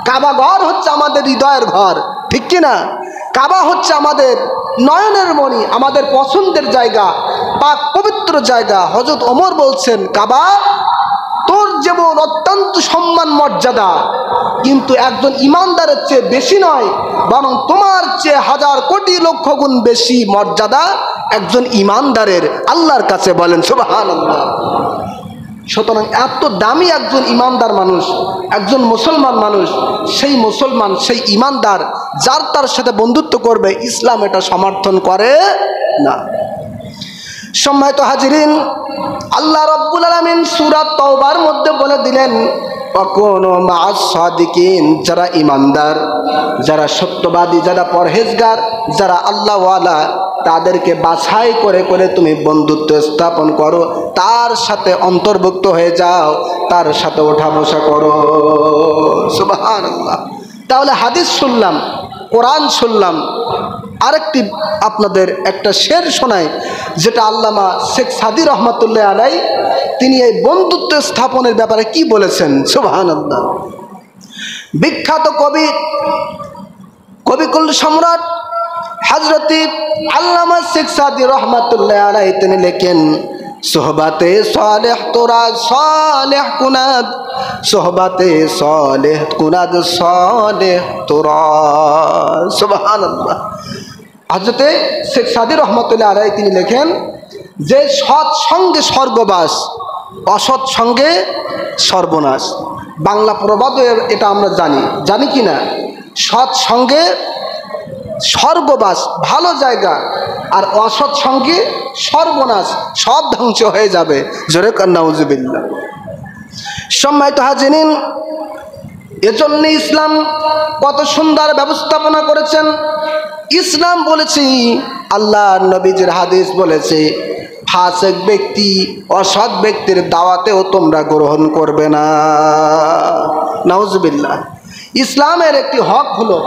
কাবা ঘর হচ্ছে আমাদের হৃদয়ের ঘর, ঠিক কিনা? কাবা হচ্ছে আমাদের নয়নের মণি, আমাদের পছন্দের জায়গা, পাক পবিত্র জায়গা। হযরত ওমর বলছেন, কাবা তোর যেমন অত্যন্ত সম্মান মর্যাদা, কিন্তু একজন ইমানদারের চেয়ে বেশি নয়, বরং তোমার চেয়ে হাজার কোটি লক্ষ গুণ বেশি মর্যাদা একজন ইমানদারের আল্লাহর কাছে। বলেন সুবহানাল্লাহ। সুতরাং এত দামি একজন ইমানদার মানুষ, একজন মুসলমান মানুষ, সেই মুসলমান, সেই ইমানদার যার তার সাথে বন্ধুত্ব করবে, ইসলাম এটা সমর্থন করে না। সম্মানিত হাজিরিন, আল্লাহ রাব্বুল আলামিন সূরা তাওবার মধ্যে বলে দিলেন, ওয়াকুনু মা'আস সাদিকিন, যারা ইমানদার, যারা সত্যবাদী, যারা পরহেজগার, যারা আল্লাহওয়ালা, তাদেরকে বাছাই করে করে তুমি বন্ধুত্ব স্থাপন করো, তার সাথে অন্তর্ভুক্ত হয়ে যাও, তার সাথে ওঠা বসা করো। সুবহানাল্লাহ। তাহলে হাদিস শুনলাম, কোরআন শুনলাম, আরেকটি আপনাদের একটা শের শোনাই, যেটা আল্লামা শেখ সাদী রহমাতুল্লাহ আলাইহি তিনি এই বন্ধুত্ব স্থাপনের ব্যাপারে কি বলেছেন। সুবহানাল্লাহ। বিখ্যাত কবিকুল সম্রাট হযরতি আল্লামা শেখ সাদী রহমাতুল্লাহ আলাইহি তিনি লেখেন, সোহবাতে সালেহ তোরা সালেহ কুনাদ, সোহবাতে সালেহ কুনাদ সালেহ তোরা। সুবহানাল্লাহ। হযরতে শেখ সাদী রহমাতুল্লাহ আলাইহি তিনি লেখেন যে সৎ সঙ্গে স্বর্গবাস, অসৎ সঙ্গে সর্বনাশ। বাংলা প্রবাদও এটা আমরা জানি কি না? সৎ সঙ্গে স্বর্গবাস, ভালো জায়গা, আর অসৎ সঙ্গে সর্বনাশ, সব ধ্বংস হয়ে যাবে। জোরে কান নাউজুবিল্লাহ। সম্মানিত হাজিরিন, এজন্য ইসলাম কত সুন্দর ব্যবস্থাপনা করেছেন। ইসলাম বলেছি, আল্লাহ নবীজির হাদিস বলেছে, ফাসিক ব্যক্তি, অসৎ ব্যক্তির দাওয়াতেও তোমরা গ্রহণ করবে না। নাউজুবিল্লাহ। ইসলামের একটি হক হলো,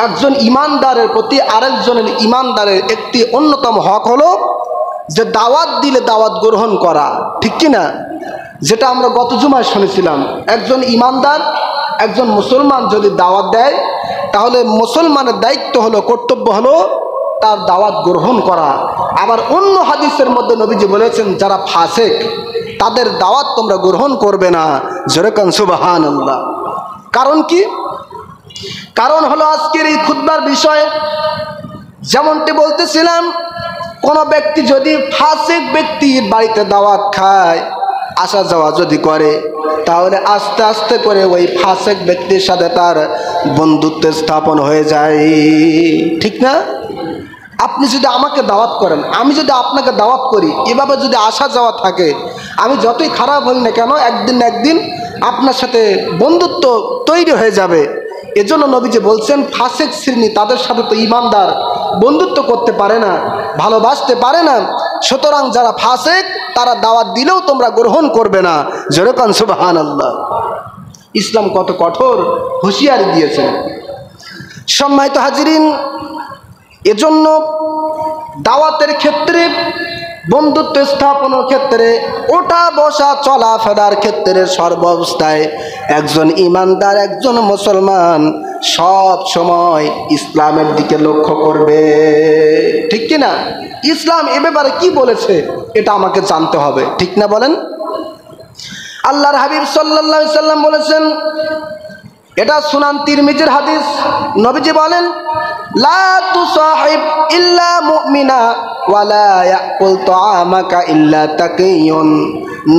একজন ইমানদারের প্রতি আরেকজনের ইমানদারের একটি অন্যতম হক হলো যে দাওয়াত দিলে দাওয়াত গ্রহণ করা, ঠিক কিনা? যেটা আমরা গত জুমায় শুনেছিলাম, একজন ইমানদার, একজন মুসলমান যদি দাওয়াত দেয়, তাহলে মুসলমানের দায়িত্ব হলো, কর্তব্য হলো তার দাওয়াত গ্রহণ করা। আবার অন্য হাদিসের মধ্যে নবীজি বলেছেন, যারা ফাসিক তাদের দাওয়াত তোমরা গ্রহণ করবে না। জোরে কান সুবহানাল্লাহ। কারণ কি? কারণ হলো আজকের এই খুতবার বিষয়, যেমনটি বলতেছিলাম, কোনো ব্যক্তি যদি ফাসিক ব্যক্তির বাড়িতে দাওয়াত খায়, আসা যাওয়া যদি করে, তাহলে আস্তে আস্তে করে ওই ফাসিক ব্যক্তির সাথে তার বন্ধুত্ব স্থাপন হয়ে যায়, ঠিক না? আপনি যদি আমাকে দাওয়াত করেন, আমি যদি আপনাকে দাওয়াত করি, এভাবে যদি আসা যাওয়া থাকে, আমি যতই খারাপ হই না কেন, একদিন না একদিন আপনার সাথে বন্ধুত্ব তৈরি হয়ে যাবে। এজন্য নবীজি বলছেন, ফাসিক শ্রেণী, তাদের সাথে তো ইমানদার বন্ধুত্ব করতে পারে না, ভালোবাসতে পারে না। সুতরাং যারা ফাসিক, তারা দাওয়াত দিলেও তোমরা গ্রহণ করবে না। জোরে কান সুবহানাল্লাহ। ইসলাম কত কঠোর হুঁশিয়ারি দিয়েছে। সম্মানিত হাজিরিন, এজন্য দাওয়াতের ক্ষেত্রে, বন্ধুত্ব স্থাপনের ক্ষেত্রে, ওঠা বসা চলাফেরার ক্ষেত্রে, সর্বাবস্থায় একজন ইমানদার, একজন মুসলমান সব সময় ইসলামের দিকে লক্ষ্য করবে, ঠিক কিনা? ইসলাম এ ব্যাপারে কি বলেছে এটা আমাকে জানতে হবে, ঠিক না বলেন? আল্লাহর হাবিব সাল্লাল্লাহু আলাইহি সাল্লাম বলেছেন, এটা সুনান তিরমিজির হাদিস, নবীজি বলেন, লা তুসাহিব ইল্লা মুমিনা ওয়ালা ইয়াকুল তাআমাকা ইল্লা তাকিয়ুন।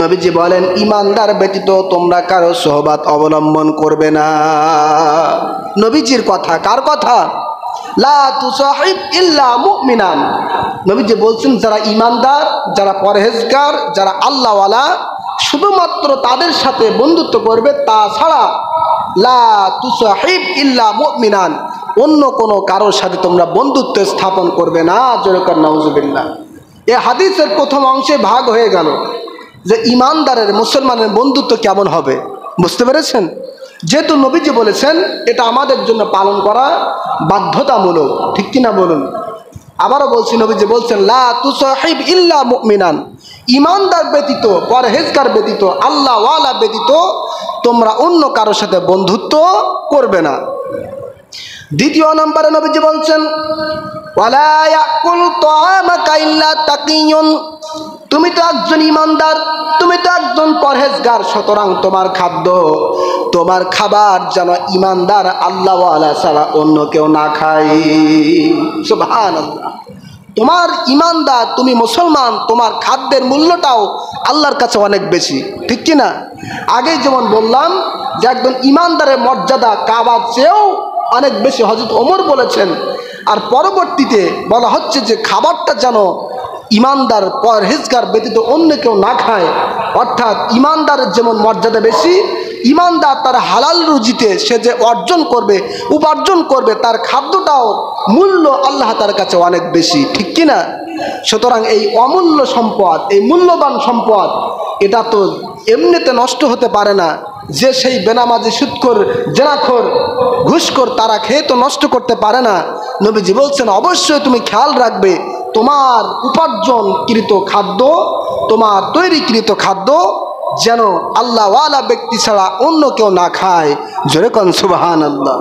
নবীজি বলেন, ইমানদার ব্যতীত তোমরা কারো সোহবত অবলম্বন করবে না। নবীজির কথা, কার কথা? লা তুসাহিব ইল্লা মুমিনান। নবীজি বলছেন, যারা ইমানদার, যারা পরহেজগার, যারা আল্লাহওয়ালা, শুধুমাত্র তাদের সাথে বন্ধুত্ব করবে, তাছাড়া লা তুসাহিব ইল্লা মুমিনান, অন্য কোনো কারোর সাথে তোমরা বন্ধুত্ব স্থাপন করবে না। জোরে কান নাউজুবিল্লাহ। এই হাদিসের প্রথম অংশে ভাগ হয়ে গেল যে ইমানদারের, মুসলমানের বন্ধুত্ব কেমন হবে, বুঝতে পেরেছেন? যেহেতু নবীজি বলেছেন, এটা আমাদের জন্য পালন করা বাধ্যতামূলক, ঠিক কিনা বলুন? আবারও বলছি, নবীজি বলছেন, লা তুসাহিব ইল্লা মুমিনান, ইমানদার ব্যতীত, পরহেজগার ব্যতীত, আল্লাহওয়ালা ব্যতীত তোমরা অন্য কারোর সাথে বন্ধুত্ব করবে না। দ্বিতীয় নম্বরে নবীজি বলছেন, ওয়ালা ইয়াকুল তাআমাকা ইল্লা তাকিয়ুন, তুমি তো একজন ইমানদার, তুমি তো একজন পরহেজগার, সুতরাং তোমার খাদ্য, তোমার খাবার যেন ইমানদার আল্লাহওয়ালা ছাড়া অন্য কেউ না খায়। সুবহানাল্লাহ। তোমার ইমানদার, তুমি মুসলমান, তোমার খাদ্যের মূল্যটাও আল্লাহর কাছে অনেক বেশি, ঠিক কি না? আগেই যেমন বললাম যে একজন ইমানদারের মর্যাদা কাবার চেয়েও অনেক বেশি, হযরত ওমর বলেছেন। আর পরবর্তীতে বলা হচ্ছে যে খাবারটা যেন ইমানদার পরহেজগার ব্যতীত অন্য কেউ না খায়। অর্থাৎ ইমানদারের যেমন মর্যাদা বেশি, ইমানদার তার হালাল রুজিতে সে যে অর্জন করবে, উপার্জন করবে, তার খাদ্যটাও মূল্য আল্লাহ তার কাছে অনেক বেশি, ঠিক কি না? সুতরাং এই অমূল্য সম্পদ, এই মূল্যবান সম্পদ, এটা তো এমনিতে নষ্ট হতে পারে না। যে সেই বেনামাজি, সুদখোর, জেনাখোর, ঘুষখোর তারা খেয়ে তো নষ্ট করতে পারে না। নবীজি বলছেন অবশ্যই তুমি খেয়াল রাখবে তোমার উপার্জনকৃত খাদ্য, তোমার তৈরিকৃত খাদ্য যেন আল্লাহওয়ালা ব্যক্তি ছাড়া অন্য কেউ না খায়। জোরে কোন সুবহানাল্লাহ।